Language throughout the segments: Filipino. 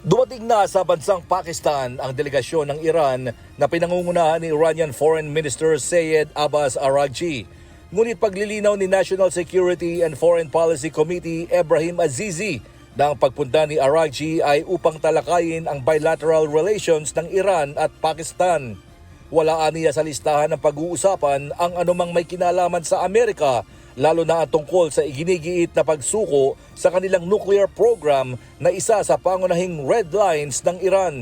Dumating na sa bansang Pakistan ang delegasyon ng Iran na pinangungunahan ni Iranian Foreign Minister Syed Abbas Araghchi. Ngunit paglilinaw ni National Security and Foreign Policy Committee Ebrahim Azizi na ang pagpunta ni Araghchi ay upang talakayin ang bilateral relations ng Iran at Pakistan. Wala aniya sa listahan ng pag-uusapan ang anumang may kinalaman sa Amerika, lalo na ang tungkol sa iginigiit na pagsuko sa kanilang nuclear program na isa sa pangunahing red lines ng Iran.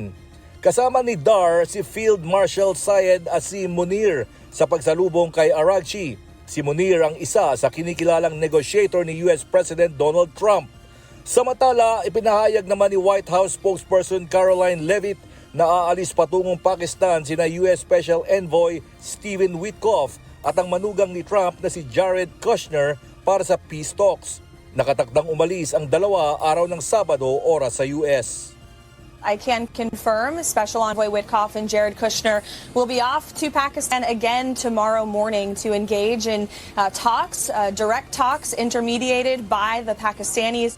Kasama ni Dar si Field Marshal Syed Asim Munir sa pagsalubong kay Araghchi. Si Munir ang isa sa kinikilalang negotiator ni US President Donald Trump. Samantala, ipinahayag naman ni White House spokesperson Caroline Leavitt na aalis patungong Pakistan sina US Special Envoy Stephen Witkoff at ang manugang ni Trump na si Jared Kushner para sa peace talks. Nakatakdang umalis ang dalawa araw ng Sabado oras sa US. I can confirm Special Envoy Witkoff and Jared Kushner will be off to Pakistan again tomorrow morning to engage in direct talks intermediated by the Pakistanis.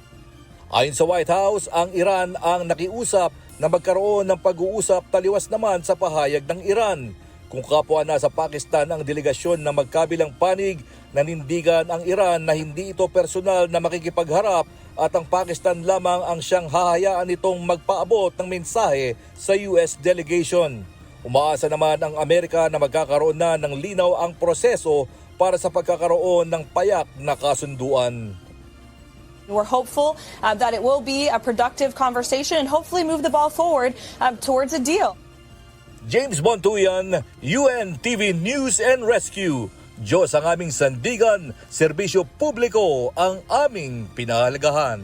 Ayon sa White House, ang Iran ang nakiusap na magkaroon ng pag-uusap, taliwas naman sa pahayag ng Iran. Kung kapwa na sa Pakistan ang delegasyon na magkabilang panig, nanindigan ang Iran na hindi ito personal na makikipagharap at ang Pakistan lamang ang siyang hahayaan nitong magpaabot ng mensahe sa US delegation. Umaasa naman ang Amerika na magkakaroon na ng linaw ang proseso para sa pagkakaroon ng payak na kasunduan. We're hopeful that it will be a productive conversation and hopefully move the ball forward towards a deal. James Bontuyan, UNTV News and Rescue. Diyos ang aming sandigan, serbisyo publiko ang aming pinahalagahan.